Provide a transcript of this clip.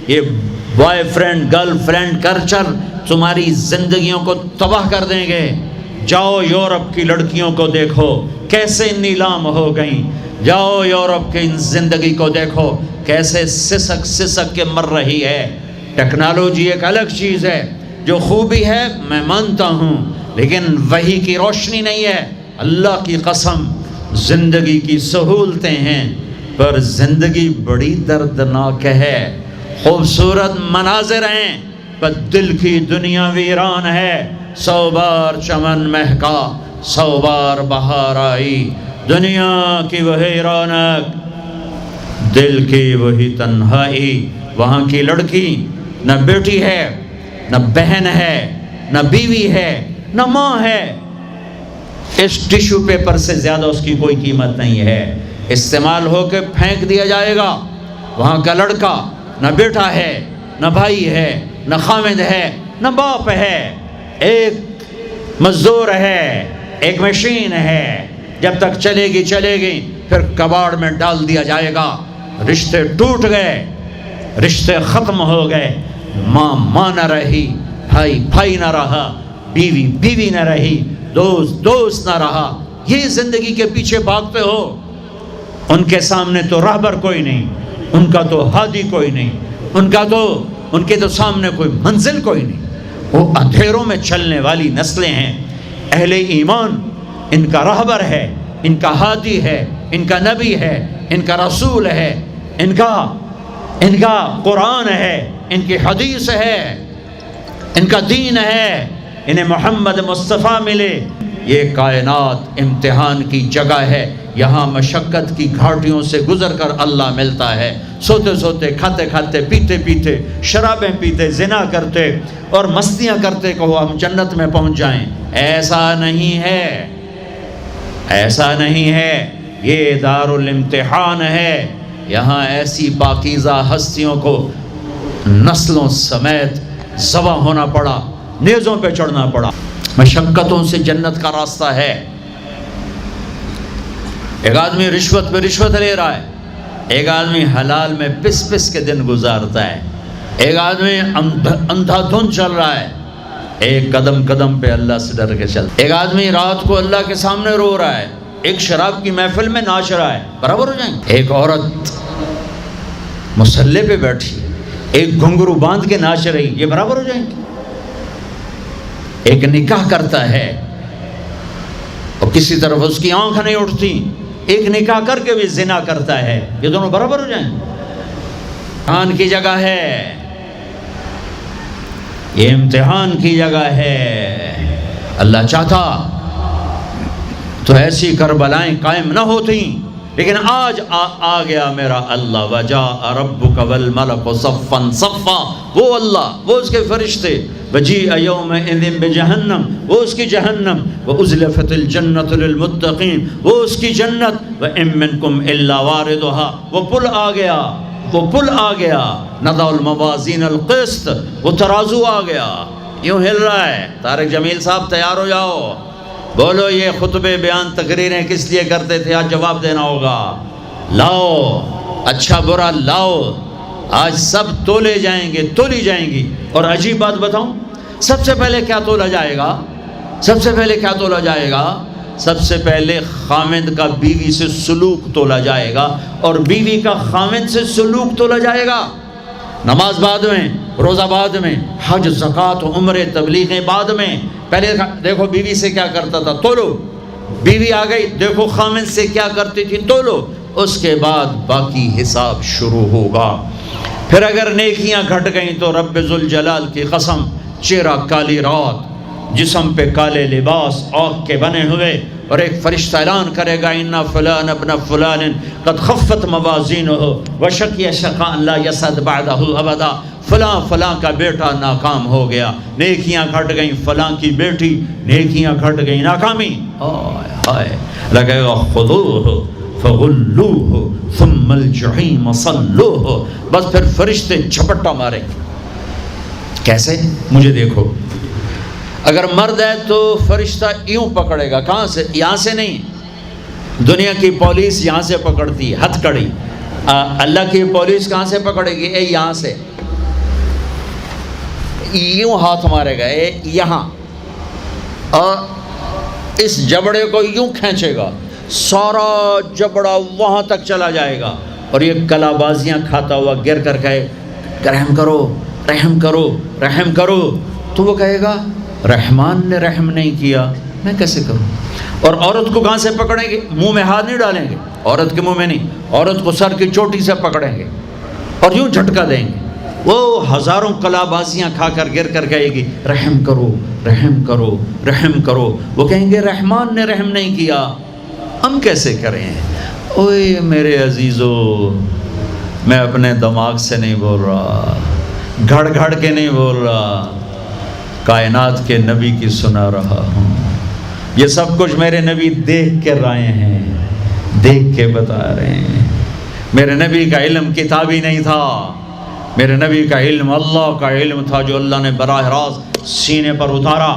یہ boy friend girl friend culture تمہاری زندگیوں کو تباہ کر دیں گے۔ جاؤ یورپ کی لڑکیوں کو دیکھو کیسے نیلام ہو گئیں، جاؤ یورپ کی زندگی کو دیکھو کیسے سسک سسک کے مر رہی ہے۔ ٹیکنالوجی ایک الگ چیز ہے، جو خوبی ہے میں مانتا ہوں، لیکن وحی کی روشنی نہیں ہے۔ اللہ کی قسم زندگی کی سہولتیں ہیں پر زندگی بڑی دردناک ہے۔ خوبصورت مناظر ہیں پر دل کی دنیا ویران ہے۔ 100 بار چمن مہکا 100 بار بہار آئی، دنیا کی وہی رونق دل کی وہی تنہائی۔ وہاں کی لڑکی نہ بیٹی ہے، نہ بہن ہے، نہ بیوی ہے، نہ ماں ہے۔ اس ٹیشو پیپر سے زیادہ اس کی کوئی قیمت نہیں ہے، استعمال ہو کے پھینک دیا جائے گا۔ وہاں کا لڑکا نہ بیٹا ہے، نہ بھائی ہے، نہ خامد ہے، نہ باپ ہے، ایک مزدور ہے، ایک مشین ہے۔ جب تک چلے گی پھر کباڑ میں ڈال دیا جائے گا۔ رشتے ٹوٹ گئے، رشتے ختم ہو گئے، ماں نہ رہی، بھائی نہ رہا، بیوی نہ رہی، دوست نہ رہا۔ یہ زندگی کے پیچھے بھاگتے ہو۔ ان کے سامنے تو راہبر کوئی نہیں، ان کا تو ہادی کوئی نہیں، ان کے تو سامنے کوئی منزل کوئی نہیں۔ وہ اندھیروں میں چلنے والی نسلیں ہیں۔ اہل ایمان ان کا راہبر ہے، ان کا ہادی ہے، ان کا نبی ہے، ان کا رسول ہے، ان کا قرآن ہے، ان کی حدیث ہے، ان کا دین ہے، انہیں محمد مصطفیٰ ملے۔ یہ کائنات امتحان کی جگہ ہے، یہاں مشقت کی گھاٹیوں سے گزر کر اللہ ملتا ہے۔ سوتے سوتے، کھاتے کھاتے، پیتے پیتے، شرابیں پیتے، زنا کرتے اور مستیاں کرتے کہ ہم جنت میں پہنچ جائیں، ایسا نہیں ہے، ایسا نہیں ہے۔ یہ دار الامتحان ہے، یہاں ایسی پاکیزہ ہستیوں کو نسلوں سمیت ذبح ہونا پڑا، نیزوں پہ چڑھنا پڑا۔ مشقتوں سے جنت کا راستہ ہے۔ ایک آدمی رشوت پہ رشوت لے رہا ہے، ایک آدمی حلال میں پس کے دن گزارتا ہے، ایک آدمی اندھا دھن چل رہا ہے، ایک قدم پہ اللہ سے ڈر کے چل، ایک آدمی رات کو اللہ کے سامنے رو رہا ہے، ایک شراب کی محفل میں ناچ رہا ہے، برابر ہو جائیں گے؟ ایک عورت مصلی پہ بیٹھی، ایک گھنگرو باندھ کے ناچ رہی، یہ برابر ہو جائیں گے؟ ایک نکاح کرتا ہے اور کسی طرف اس کی آنکھ نہیں اٹھتی، ایک نکاح کر کے بھی زنا کرتا ہے، یہ دونوں برابر ہو جائیں؟ امتحان کی جگہ ہے، یہ امتحان کی جگہ ہے۔ اللہ چاہتا تو ایسی کربلائیں قائم نہ ہوتی، لیکن آج آ گیا میرا اللہ۔ وجاء ربک والملک صفا صفا، وہ اللہ، وہ اس کے فرشتے، وجیء یومئذ بجہنم، وہ اس کی جہنم، وازلفت الجنۃ للمتقین، وہ اس کی جنت، وان منکم الا واردها، وہ پل آ گیا، وہ پل آ گیا، نضع الموازین القسط، وہ ترازو آ گیا، یوں ہل رہا ہے۔ طارق جمیل صاحب تیار ہو جاؤ، بولو یہ خطبے بیان تقریریں کس لیے کرتے تھے، آج جواب دینا ہوگا۔ لاؤ اچھا برا لاؤ، آج سب تولی جائیں گی۔ اور عجیب بات بتاؤں، سب سے پہلے کیا تولا جائے گا؟ سب سے پہلے خامد کا بیوی سے سلوک تولا جائے گا، اور بیوی کا خامد سے سلوک تولا جائے گا۔ نماز بعد میں، روزہ بعد میں، حج زکوٰۃ عمرے تبلیغیں بعد میں۔ پہلے دیکھو بیوی سے کیا کرتا تھا، تولو، بیوی آ گئی، دیکھو خامد سے کیا کرتی تھی، تولو، اس کے بعد باقی حساب شروع ہوگا۔ پھر اگر نیکیاں گھٹ گئیں تو رب ذوالجلال کی قسم، چہرہ کالی رات، جسم پہ کالے لباس آگ کے بنے ہوئے، اور ایک فرشتہ اعلان کرے گا ان فلان ابن فلان قد خفت موازینہ وشقی شقاء لا یسعد بعدہ ابدا، فلاں کا بیٹا ناکام ہو گیا، نیکیاں گھٹ گئیں، فلاں کی بیٹی نیکیاں گھٹ گئیں، ناکامی۔ ہائے لگے گا خذوہ فغلوہ ثم الجحیم صلوہ، بس پھر فرشتے جھپٹا ماریں گے۔ کیسے؟ مجھے دیکھو، اگر مرد ہے تو فرشتہ یوں پکڑے گا، کہاں سے؟ یہاں سے نہیں، دنیا کی پولیس یہاں سے پکڑتی ہے، ہتھ کڑی۔ اللہ کی پولیس کہاں سے پکڑے گی؟ یہاں سے، یوں ہاتھ مارے گا یہاں، اور اس جبڑے کو یوں کھینچے گا، سارا جبڑا وہاں تک چلا جائے گا، اور یہ کلا بازیاں کھاتا ہوا گر کر کہے رحم کرو رحم کرو رحم کرو، تو وہ کہے گا رحمان نے رحم نہیں کیا، میں کیسے کروں؟ اور عورت کو کہاں سے پکڑیں گے؟ منہ میں ہاتھ نہیں ڈالیں گے، عورت کے منہ میں نہیں، عورت کو سر کی چوٹی سے پکڑیں گے اور یوں جھٹکا دیں گے، وہ ہزاروں کلا بازیاں کھا کر گر کر کہے گی رحم کرو رحم کرو رحم کرو، وہ کہیں گے رحمان نے رحم نہیں کیا، ہم کیسے کریں؟ اوئے میرے عزیزو، میں اپنے دماغ سے نہیں بول رہا، گھڑ گھڑ کے نہیں بول رہا، کائنات کے نبی کی سنا رہا ہوں۔ یہ سب کچھ میرے نبی دیکھ کے رائے ہیں، دیکھ کے بتا رہے ہیں۔ میرے نبی کا علم کتابی نہیں تھا، میرے نبی کا علم اللہ کا علم تھا، جو اللہ نے براہ راست سینے پر اتارا۔